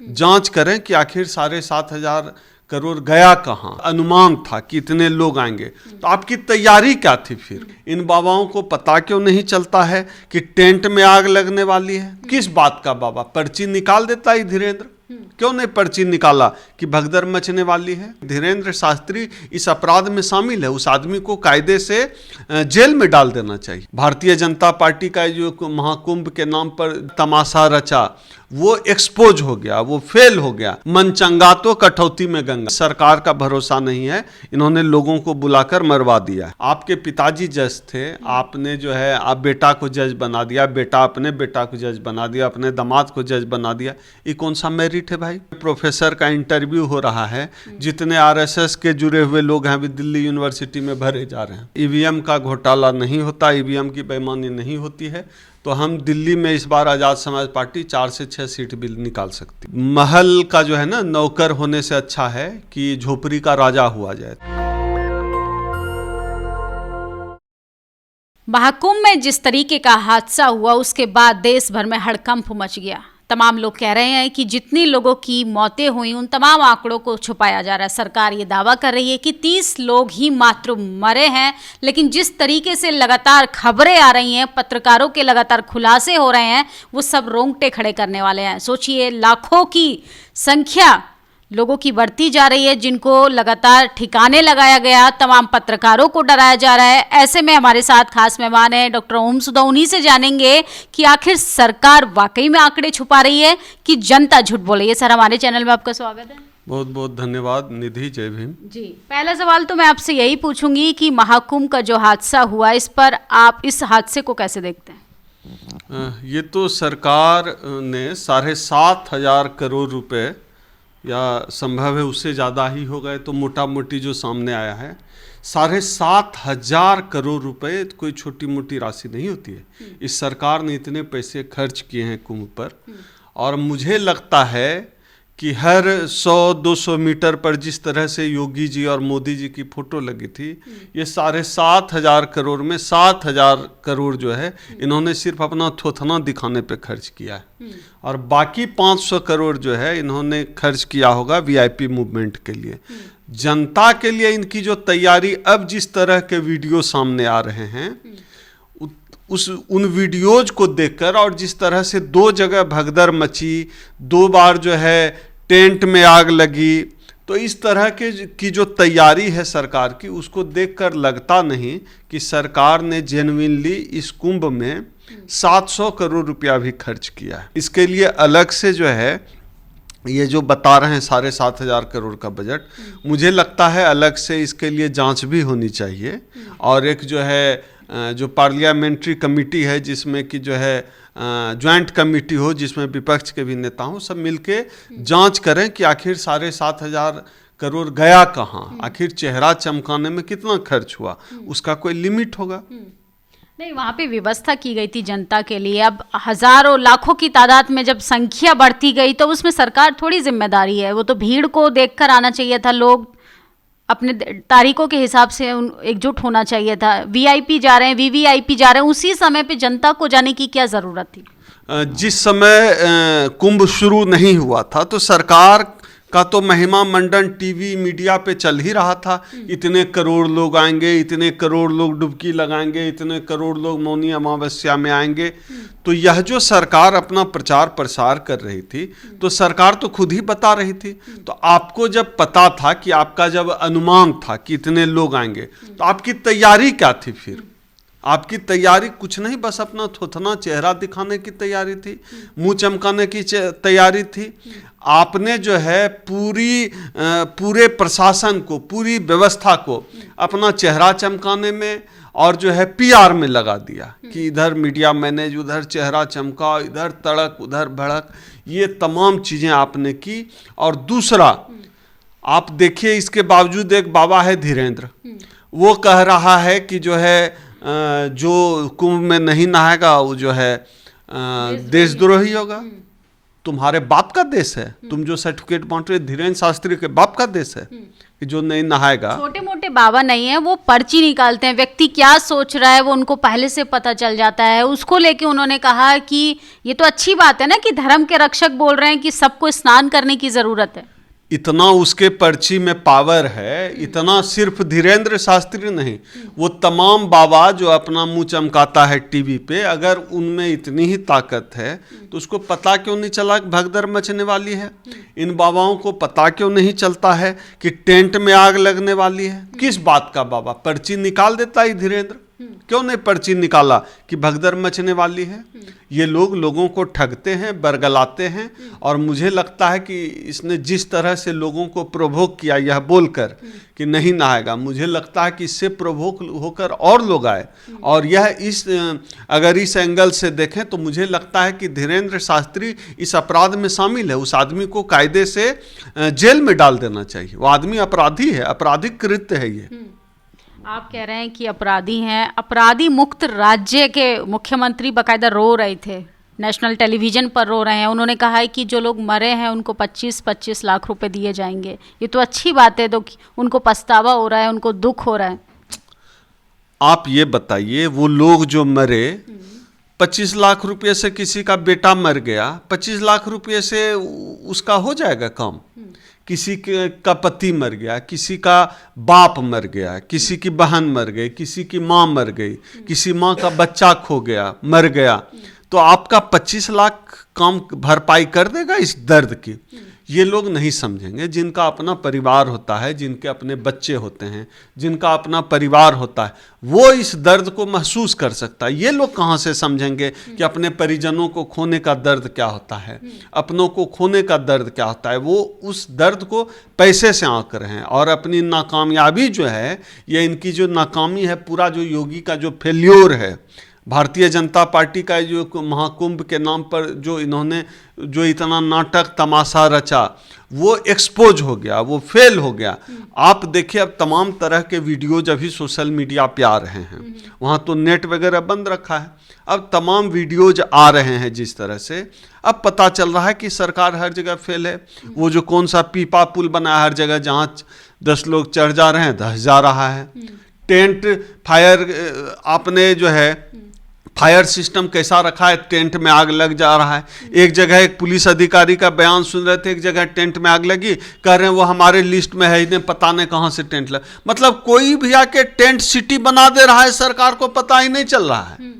जांच करें कि आखिर 7,500 करोड़ गया कहाँ। अनुमान था कि इतने लोग आएंगे, तो आपकी तैयारी क्या थी फिर? इन बाबाओं को पता क्यों नहीं चलता है कि टेंट में आग लगने वाली है? किस बात का बाबा? पर्ची निकाल देता ही धीरेन्द्र, क्यों नहीं पर्ची निकाला कि भगदड़ मचने वाली है? धीरेन्द्र शास्त्री इस अपराध में शामिल है, उस आदमी को कायदे से जेल में डाल देना चाहिए। भारतीय जनता पार्टी का जो महाकुंभ के नाम पर तमाशा रचा वो एक्सपोज हो गया, वो फेल हो गया। मन चंगा तो कटौती में गंगा। सरकार का भरोसा नहीं है, इन्होंने लोगों को बुलाकर मरवा दिया। आपके पिताजी जज थे, आपने जो है आप बेटा को जज बना दिया, बेटा अपने बेटा को जज बना दिया, अपने दामाद को जज बना दिया। ये कौन सा मेरिट है भाई? प्रोफेसर का इंटरव्यू हो रहा है, जितने आरएसएस के जुड़े हुए लोग हैं अभी दिल्ली यूनिवर्सिटी में भरे जा रहे हैं। ईवीएम का घोटाला नहीं होता, ईवीएम की बेईमानी नहीं होती है, तो हम दिल्ली में इस बार आज़ाद समाज पार्टी 4 से 6 सीट भी निकाल सकती। महल का जो है ना नौकर होने से अच्छा है कि झोपड़ी का राजा हुआ जाए। महाकुंभ में जिस तरीके का हादसा हुआ उसके बाद देश भर में हड़कंप मच गया। तमाम लोग कह रहे हैं कि जितनी लोगों की मौतें हुई उन तमाम आंकड़ों को छुपाया जा रहा है। सरकार ये दावा कर रही है कि 30 लोग ही मात्र मरे हैं, लेकिन जिस तरीके से लगातार खबरें आ रही हैं, पत्रकारों के लगातार खुलासे हो रहे हैं, वो सब रोंगटे खड़े करने वाले हैं। सोचिए, लाखों की संख्या लोगों की बढ़ती जा रही है, जिनको लगातार ठिकाने लगाया गया, तमाम पत्रकारों को डराया जा रहा है। ऐसे में हमारे साथ खास मेहमान हैं डॉक्टर ओम सुधा। उन्हीं से जानेंगे कि आखिर सरकार वाकई में आंकड़े छुपा रही है कि जनता झूठ बोल रही है। सर, हमारे चैनल में आपका स्वागत है। बहुत बहुत धन्यवाद निधि, जय भीम जी। पहला सवाल तो मैं आपसे यही पूछूंगी कि महाकुंभ का जो हादसा हुआ, इस पर आप इस हादसे को कैसे देखते हैं? ये तो सरकार ने 7,500 करोड़ रुपए, या संभव है उससे ज़्यादा ही हो गए, तो मोटा मोटी जो सामने आया है 7,500 करोड़ रुपए कोई छोटी मोटी राशि नहीं होती है। इस सरकार ने इतने पैसे खर्च किए हैं कुंभ पर, और मुझे लगता है कि हर 100-200 मीटर पर जिस तरह से योगी जी और मोदी जी की फोटो लगी थी, ये 7,500 करोड़ में 7,000 करोड़ जो है इन्होंने सिर्फ अपना थोथना दिखाने पे खर्च किया है, और बाकी 500 करोड़ जो है इन्होंने खर्च किया होगा वीआईपी मूवमेंट के लिए। जनता के लिए इनकी जो तैयारी, अब जिस तरह के वीडियो सामने आ रहे हैं, उन वीडियोज को देखकर, और जिस तरह से 2 जगह भगदड़ मची, 2 बार जो है टेंट में आग लगी, तो इस तरह की जो तैयारी है सरकार की, उसको देखकर लगता नहीं कि सरकार ने जेन्युइनली इस कुंभ में 700 करोड़ रुपया भी खर्च किया है। इसके लिए अलग से जो है ये जो बता रहे हैं 7,500 करोड़ का बजट, मुझे लगता है अलग से इसके लिए जांच भी होनी चाहिए, और एक जो है जो पार्लियामेंट्री कमेटी है, जिसमें कि जो है ज्वाइंट कमेटी हो, जिसमें विपक्ष के भी नेता हों, सब मिलके जांच करें कि आखिर 7,500 करोड़ गया कहाँ, आखिर चेहरा चमकाने में कितना खर्च हुआ, उसका कोई लिमिट होगा। नहीं, वहाँ पे व्यवस्था की गई थी जनता के लिए। अब हजारों लाखों की तादाद में जब संख्या बढ़ती गई तो उसमें सरकार थोड़ी जिम्मेदारी है। वो तो भीड़ को देखकर आना चाहिए था, लोग अपने तारीखों के हिसाब से एकजुट होना चाहिए था। वीआईपी जा रहे हैं, वीवीआईपी जा रहे हैं, उसी समय पे जनता को जाने की क्या ज़रूरत थी? जिस समय कुंभ शुरू नहीं हुआ था तो सरकार का तो महिमा मंडन टीवी मीडिया पे चल ही रहा था। इतने करोड़ लोग आएंगे, इतने करोड़ लोग डुबकी लगाएंगे, इतने करोड़ लोग मौनी अमावस्या में आएंगे। तो यह जो सरकार अपना प्रचार प्रसार कर रही थी, तो सरकार तो खुद ही बता रही थी। तो आपको जब पता था कि आपका जब अनुमान था कि इतने लोग आएंगे, तो आपकी तैयारी क्या थी फिर? आपकी तैयारी कुछ नहीं, बस अपना थोथना चेहरा दिखाने की तैयारी थी, मुंह चमकाने की तैयारी थी। आपने जो है पूरे प्रशासन को, पूरी व्यवस्था को अपना चेहरा चमकाने में और जो है पीआर में लगा दिया कि इधर मीडिया मैनेज, उधर चेहरा चमका, इधर तड़क, उधर भड़क, ये तमाम चीज़ें आपने की। और दूसरा, आप देखिए, इसके बावजूद एक बाबा है धीरेन्द्र, वो कह रहा है कि जो है जो कुंभ में नहीं नहाएगा वो जो है देशद्रोही होगा। तुम्हारे बाप का देश है। तुम जो सर्टिफिकेट बांट रहे धीरेन्द्र शास्त्री के बाप का देश है कि जो नहीं नहाएगा। छोटे मोटे बाबा नहीं है, वो पर्ची निकालते हैं, व्यक्ति क्या सोच रहा है वो उनको पहले से पता चल जाता है। उसको लेके उन्होंने कहा कि ये तो अच्छी बात है ना कि धर्म के रक्षक बोल रहे हैं कि सबको स्नान करने की जरूरत है। इतना उसके पर्ची में पावर है, इतना सिर्फ धीरेन्द्र शास्त्री नहीं, वो तमाम बाबा जो अपना मुंह चमकाता है टीवी पे, अगर उनमें इतनी ही ताकत है तो उसको पता क्यों नहीं चला कि भगदड़ मचने वाली है? इन बाबाओं को पता क्यों नहीं चलता है कि टेंट में आग लगने वाली है? किस बात का बाबा? पर्ची निकाल देता ही धीरेन्द्र, क्यों नहीं पर्ची निकाला कि भगदड़ मचने वाली है? ये लोग लोगों को ठगते हैं, बरगलाते हैं, और मुझे लगता है कि इसने जिस तरह से लोगों को प्रोवोक किया यह बोलकर कि नहीं नहाएगा, मुझे लगता है कि इससे प्रोवोक होकर और लोग आए। और यह अगर इस एंगल से देखें तो मुझे लगता है कि धीरेन्द्र शास्त्री इस अपराध में शामिल है। उस आदमी को कायदे से जेल में डाल देना चाहिए। वो आदमी अपराधी है, आपराधिक कृत्य है ये। आप कह रहे हैं कि अपराधी हैं, अपराधी मुक्त राज्य के मुख्यमंत्री बकायदा रो रहे थे, नेशनल टेलीविजन पर रो रहे हैं। उन्होंने कहा है कि जो लोग मरे हैं उनको 25-25 लाख रुपए दिए जाएंगे। ये तो अच्छी बात है, तो उनको पछतावा हो रहा है, उनको दुख हो रहा है। आप ये बताइए, वो लोग जो मरे, 25 लाख रुपये से किसी का बेटा मर गया, 25 लाख रुपये से उसका हो जाएगा काम? किसी का पति मर गया, किसी का बाप मर गया, किसी की बहन मर गई, किसी की माँ मर गई, किसी माँ का बच्चा खो गया, मर गया, तो आपका 25 लाख काम भरपाई कर देगा इस दर्द की? ये लोग नहीं समझेंगे। जिनका अपना परिवार होता है, जिनके अपने बच्चे होते हैं, जिनका अपना परिवार होता है, वो इस दर्द को महसूस कर सकता है। ये लोग कहाँ से समझेंगे कि अपने परिजनों को खोने का दर्द क्या होता है, अपनों को खोने का दर्द क्या होता है? वो उस दर्द को पैसे से आंक रहे हैं। और अपनी नाकामयाबी जो है, ये इनकी जो नाकामी है, पूरा जो योगी का जो फेल्योर है, भारतीय जनता पार्टी का जो महाकुंभ के नाम पर जो इन्होंने जो इतना नाटक तमाशा रचा, वो एक्सपोज हो गया, वो फेल हो गया। आप देखिए, अब तमाम तरह के वीडियोज अभी सोशल मीडिया पे आ रहे हैं। वहाँ तो नेट वगैरह बंद रखा है, अब तमाम वीडियोज आ रहे हैं जिस तरह से। अब पता चल रहा है कि सरकार हर जगह फेल है। वो जो कौन सा पीपा पुल बना है, हर जगह जहाँ 10 लोग चढ़ जा रहे हैं, धस जा रहा है। टेंट फायर, आपने जो है फायर सिस्टम कैसा रखा है, टेंट में आग लग जा रहा है। एक जगह एक पुलिस अधिकारी का बयान सुन रहे थे, एक जगह टेंट में आग लगी, कह रहे हैं वो हमारे लिस्ट में है, इन्हें पता नहीं कहाँ से टेंट लग। मतलब कोई भी आके टेंट सिटी बना दे रहा है, सरकार को पता ही नहीं चल रहा है।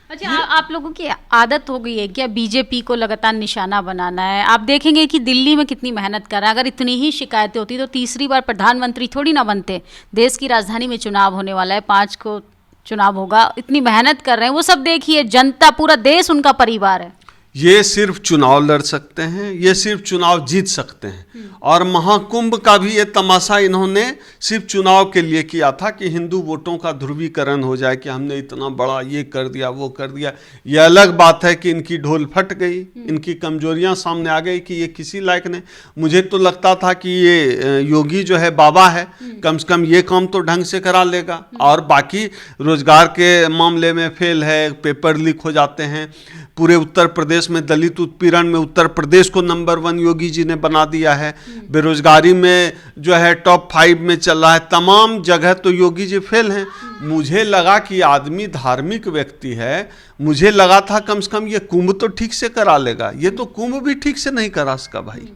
अच्छा, आप लोगों की आदत हो गई है क्या बीजेपी को लगातार निशाना बनाना है? आप देखेंगे कि दिल्ली में कितनी मेहनत कर रहा है। अगर इतनी ही शिकायतें होती तो तीसरी बार प्रधानमंत्री थोड़ी ना बनते। देश की राजधानी में चुनाव होने वाला है, 5 को चुनाव होगा, इतनी मेहनत कर रहे हैं। वो सब देखिए, जनता, पूरा देश उनका परिवार है। ये सिर्फ चुनाव लड़ सकते हैं, ये सिर्फ चुनाव जीत सकते हैं। और महाकुंभ का भी ये तमाशा इन्होंने सिर्फ चुनाव के लिए किया था कि हिंदू वोटों का ध्रुवीकरण हो जाए कि हमने इतना बड़ा ये कर दिया, वो कर दिया। ये अलग बात है कि इनकी ढोल फट गई, इनकी कमजोरियां सामने आ गई कि ये किसी लायक नहीं। मुझे तो लगता था कि ये योगी जो है बाबा है, कम से कम ये काम तो ढंग से करा लेगा। और बाकी रोजगार के मामले में फेल है, पेपर लीक हो जाते हैं। पूरे उत्तर प्रदेश में दलित उत्पीड़न में उत्तर प्रदेश को नंबर 1 योगी जी ने बना दिया है। बेरोजगारी में जो है टॉप 5 में चल रहा है। तमाम जगह तो योगी जी फेल हैं। मुझे लगा कि आदमी धार्मिक व्यक्ति है, मुझे लगा था कम से कम ये कुंभ तो ठीक से करा लेगा। ये तो कुंभ भी ठीक से नहीं करा सका भाई।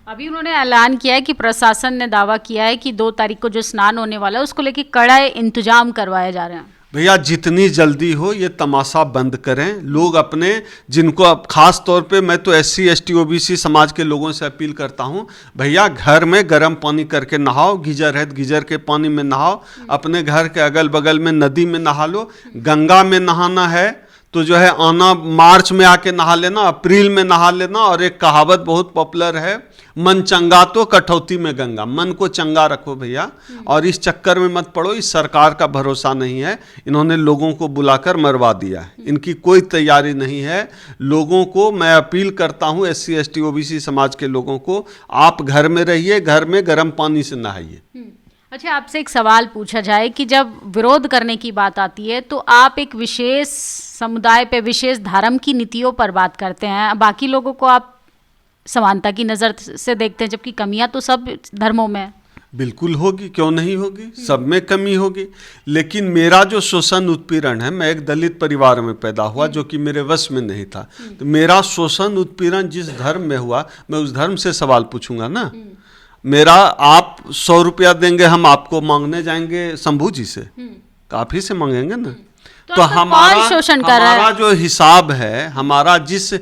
अभी उन्होंने ऐलान किया है कि प्रशासन ने दावा किया है कि 2 तारीख को जो स्नान होने वाला है उसको लेकर कड़े इंतजाम करवाए जा रहे हैं। भैया जितनी जल्दी हो ये तमाशा बंद करें। लोग अपने, जिनको अब खास तौर पे मैं तो SC ST OBC समाज के लोगों से अपील करता हूं, भैया घर में गर्म पानी करके नहाओ, गीजर है गीजर के पानी में नहाओ, अपने घर के अगल बगल में नदी में नहा लो। गंगा में नहाना है तो जो है आना मार्च में आके नहा लेना, अप्रैल में नहा लेना। और एक कहावत बहुत पॉपुलर है, मन चंगा तो कटौती में गंगा। मन को चंगा रखो भैया, और इस चक्कर में मत पड़ो। इस सरकार का भरोसा नहीं है, इन्होंने लोगों को बुलाकर मरवा दिया है, इनकी कोई तैयारी नहीं है। लोगों को मैं अपील करता हूँ, SC ST OBC समाज के लोगों को, आप घर में रहिए, घर में गर्म पानी से नहाइए। अच्छा, आपसे एक सवाल पूछा जाए कि जब विरोध करने की बात आती है तो आप एक विशेष समुदाय पे, विशेष धर्म की नीतियों पर बात करते हैं, बाकी लोगों को आप समानता की नज़र से देखते हैं, जबकि कमियां तो सब धर्मों में है। बिल्कुल होगी, क्यों नहीं होगी, सब में कमी होगी। लेकिन मेरा जो शोषण उत्पीड़न है, मैं एक दलित परिवार में पैदा हुआ जो कि मेरे वश में नहीं था, तो मेरा शोषण उत्पीड़न जिस धर्म में हुआ, मैं उस धर्म से सवाल पूछूंगा ना। मेरा आप 100 रुपया देंगे, हम आपको मांगने जाएंगे शंभू जी से, आप ही से मांगेंगे ना। तो हमारा शोषण कर रहा हमारा जो हिसाब है, हमारा जिस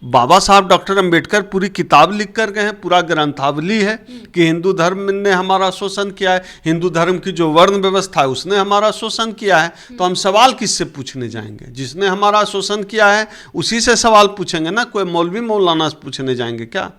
बाबा साहब डॉक्टर अंबेडकर पूरी किताब लिख कर गए हैं, पूरा ग्रंथावली है कि हिंदू धर्म ने हमारा शोषण किया है, हिंदू धर्म की जो वर्ण व्यवस्था है उसने हमारा शोषण किया है। तो हम सवाल किससे पूछने जाएंगे? जिसने हमारा शोषण किया है उसी से सवाल पूछेंगे ना, कोई मौलवी मौलाना से पूछने जाएंगे क्या?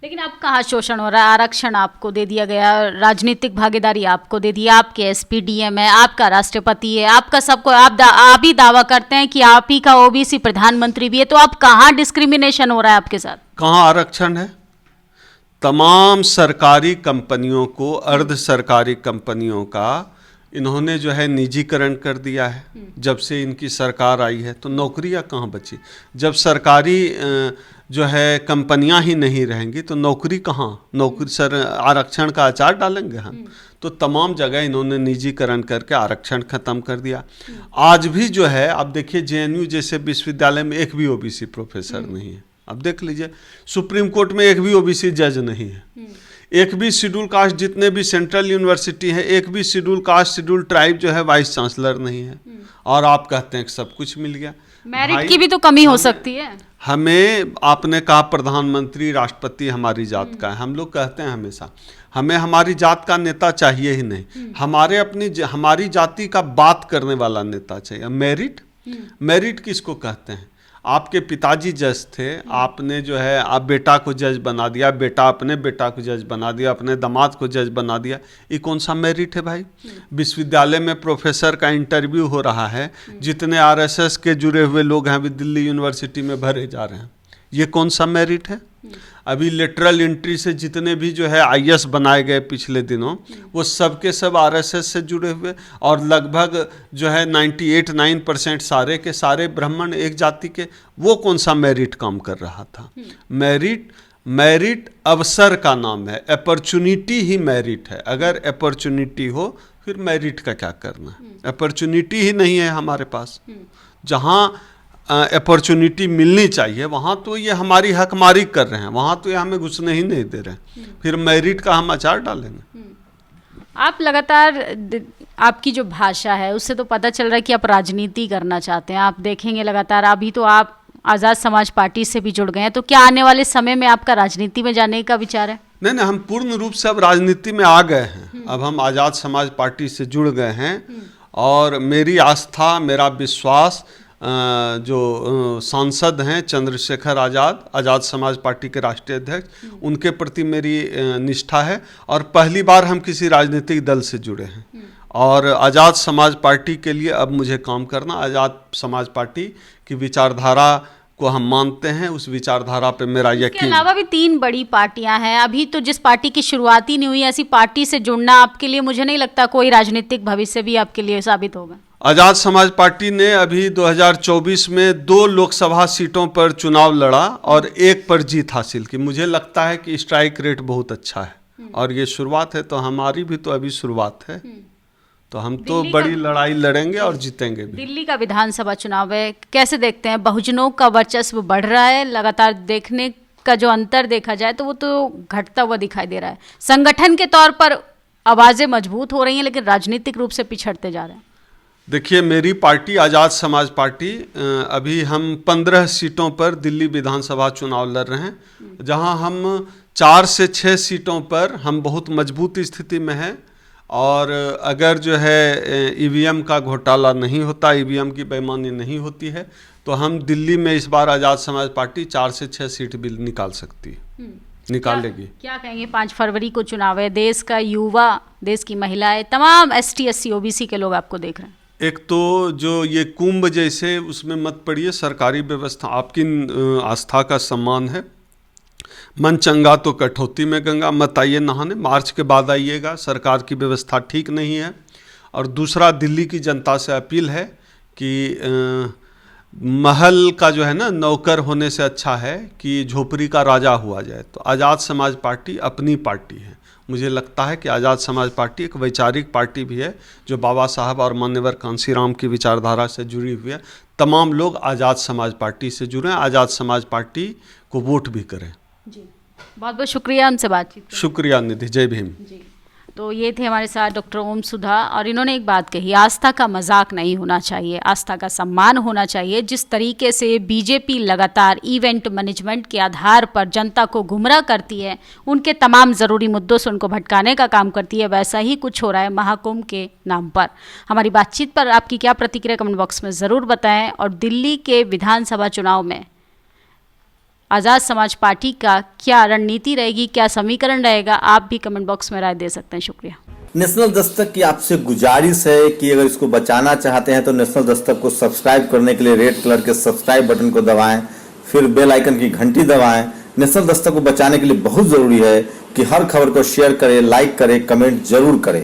लेकिन अब कहाँ शोषण हो रहा है? आरक्षण आपको दे दिया गया, राजनीतिक भागीदारी आपको दे दी, आपके एसपी डीएम है, आपका राष्ट्रपति है, आपका सबको, आप ही दावा करते हैं कि आप ही का ओबीसी प्रधानमंत्री भी है, तो अब कहाँ डिस्क्रिमिनेशन हो रहा है आपके साथ? कहाँ आरक्षण है? तमाम सरकारी कंपनियों को, अर्ध सरकारी कंपनियों का इन्होंने जो है निजीकरण कर दिया है। जब से इनकी सरकार आई है तो नौकरियां कहाँ बची? जब सरकारी जो है कंपनियां ही नहीं रहेंगी तो नौकरी कहाँ? नौकरी आरक्षण का अचार डालेंगे हम? तो तमाम जगह इन्होंने निजीकरण करके आरक्षण खत्म कर दिया। आज भी जो है, आप देखिए जेएनयू जैसे विश्वविद्यालय में एक भी ओबीसी प्रोफेसर नहीं है। अब देख लीजिए, सुप्रीम कोर्ट में एक भी ओबीसी जज नहीं है, एक भी शेड्यूल कास्ट, जितने भी सेंट्रल यूनिवर्सिटी है, एक भी शेड्यूल कास्ट शेड्यूल ट्राइब जो है वाइस चांसलर नहीं है। और आप कहते हैं कि सब कुछ मिल गया। मेरिट की भी तो कमी हो सकती है। हमें, आपने कहा प्रधानमंत्री राष्ट्रपति हमारी जात का है, हम लोग कहते हैं हमेशा हमें हमारी जात का नेता चाहिए ही नहीं, हमारी जाति का बात करने वाला नेता चाहिए। मेरिट किसको कहते हैं? आपके पिताजी जज थे, आपने जो है आप बेटा को जज बना दिया, बेटा अपने बेटा को जज बना दिया, अपने दामाद को जज बना दिया, ये कौन सा मेरिट है भाई? विश्वविद्यालय में प्रोफेसर का इंटरव्यू हो रहा है, जितने आरएसएस के जुड़े हुए लोग हैं अभी दिल्ली यूनिवर्सिटी में भरे जा रहे हैं, ये कौन सा मेरिट है? अभी लेटरल एंट्री से जितने भी जो है आईएएस बनाए गए पिछले दिनों, वो सब के सब आरएसएस से जुड़े हुए, और लगभग जो है 98-9% सारे के सारे ब्राह्मण एक जाति के। वो कौन सा मेरिट काम कर रहा था? मेरिट अवसर का नाम है, अपॉर्चुनिटी ही मेरिट है। अगर अपॉर्चुनिटी हो फिर मेरिट का क्या करना है? अपॉर्चुनिटी ही नहीं है हमारे पास। जहाँ अपॉर्चुनिटी मिलनी चाहिए वहाँ तो ये हमारी हकमारी कर रहे हैं, वहाँ तो ये हमें घुसने ही नहीं दे रहे हैं, फिर मेरिट का हम अचार डालेंगे। आप लगातार, आपकी जो भाषा है उससे तो पता चल रहा है कि आप राजनीति करना चाहते हैं। आप देखेंगे लगातार, अभी तो आप आज़ाद समाज पार्टी से भी जुड़ गए हैं, तो क्या आने वाले समय में आपका राजनीति में जाने का विचार है? नहीं, हम पूर्ण रूप से अब राजनीति में आ गए हैं। अब हम आज़ाद समाज पार्टी से जुड़ गए हैं, और मेरी आस्था, मेरा विश्वास, जो सांसद हैं चंद्रशेखर आज़ाद समाज पार्टी के राष्ट्रीय अध्यक्ष, उनके प्रति मेरी निष्ठा है। और पहली बार हम किसी राजनीतिक दल से जुड़े हैं, और आज़ाद समाज पार्टी के लिए अब मुझे काम करना। आज़ाद समाज पार्टी की विचारधारा को हम मानते हैं, उस विचारधारा पे मेरा यकीन। इसके अलावा भी 3 बड़ी पार्टियां हैं, अभी तो जिस पार्टी की शुरुआत ही नहीं हुई, ऐसी पार्टी से जुड़ना आपके लिए, मुझे नहीं लगता कोई राजनीतिक भविष्य भी आपके लिए साबित होगा। आज़ाद समाज पार्टी ने अभी 2024 में 2 लोकसभा सीटों पर चुनाव लड़ा और 1 पर जीत हासिल की। मुझे लगता है कि स्ट्राइक रेट बहुत अच्छा है, और ये शुरुआत है, तो हमारी भी तो अभी शुरुआत है, तो हम तो बड़ी लड़ाई लड़ेंगे और जीतेंगे भी। दिल्ली का विधानसभा चुनाव है, कैसे देखते हैं? बहुजनों का वर्चस्व बढ़ रहा है, लगातार देखने का जो अंतर देखा जाए तो वो तो घटता हुआ दिखाई दे रहा है। संगठन के तौर पर आवाज़ें मजबूत हो रही हैं, लेकिन राजनीतिक रूप से पिछड़ते जा रहे हैं। देखिए, मेरी पार्टी आज़ाद समाज पार्टी, अभी हम 15 सीटों पर दिल्ली विधानसभा चुनाव लड़ रहे हैं, जहां हम 4 से 6 सीटों पर हम बहुत मजबूत स्थिति में हैं। और अगर जो है ईवीएम का घोटाला नहीं होता, ईवीएम की बेईमानी नहीं होती है, तो हम दिल्ली में इस बार आज़ाद समाज पार्टी 4 से 6 सीट भी निकाल सकती है, निकालेगी। क्या कहेंगे? 5 फरवरी को चुनाव है, देश का युवा, देश की महिलाएं, तमाम ST SC OBC के लोग आपको देख रहे हैं। एक तो जो ये कुंभ जैसे, उसमें मत पड़िए, सरकारी व्यवस्था, आपकी आस्था का सम्मान है। मन चंगा तो कठौती में गंगा, मत आइए नहाने, मार्च के बाद आइएगा, सरकार की व्यवस्था ठीक नहीं है। और दूसरा, दिल्ली की जनता से अपील है कि महल का जो है ना नौकर होने से अच्छा है कि झोपड़ी का राजा हुआ जाए। तो आज़ाद समाज पार्टी अपनी पार्टी है। मुझे लगता है कि आज़ाद समाज पार्टी एक वैचारिक पार्टी भी है जो बाबा साहब और मान्यवर कांसीराम की विचारधारा से जुड़ी हुई है। तमाम लोग आज़ाद समाज पार्टी से जुड़े, आज़ाद समाज पार्टी को वोट भी करें। जी, बहुत बहुत शुक्रिया हमसे बातचीत। शुक्रिया निधि, जय भीम। जी, तो ये थे हमारे साथ डॉक्टर ओम सुधा, और इन्होंने एक बात कही, आस्था का मजाक नहीं होना चाहिए, आस्था का सम्मान होना चाहिए। जिस तरीके से बीजेपी लगातार इवेंट मैनेजमेंट के आधार पर जनता को गुमराह करती है, उनके तमाम ज़रूरी मुद्दों से उनको भटकाने का काम करती है, वैसा ही कुछ हो रहा है महाकुंभ के नाम पर। हमारी बातचीत पर आपकी क्या प्रतिक्रिया कमेंट बॉक्स में ज़रूर बताएं। और दिल्ली के विधानसभा चुनाव में आज़ाद समाज पार्टी का क्या रणनीति रहेगी, क्या समीकरण रहेगा, आप भी कमेंट बॉक्स में राय दे सकते हैं। शुक्रिया। नेशनल दस्तक की आपसे गुजारिश है कि अगर इसको बचाना चाहते हैं तो नेशनल दस्तक को सब्सक्राइब करने के लिए रेड कलर के सब्सक्राइब बटन को दबाएं, फिर बेल आइकन की घंटी दबाएं। नेशनल दस्तक को बचाने के लिए बहुत जरूरी है कि हर खबर को शेयर करें, लाइक करें, कमेंट जरूर करें।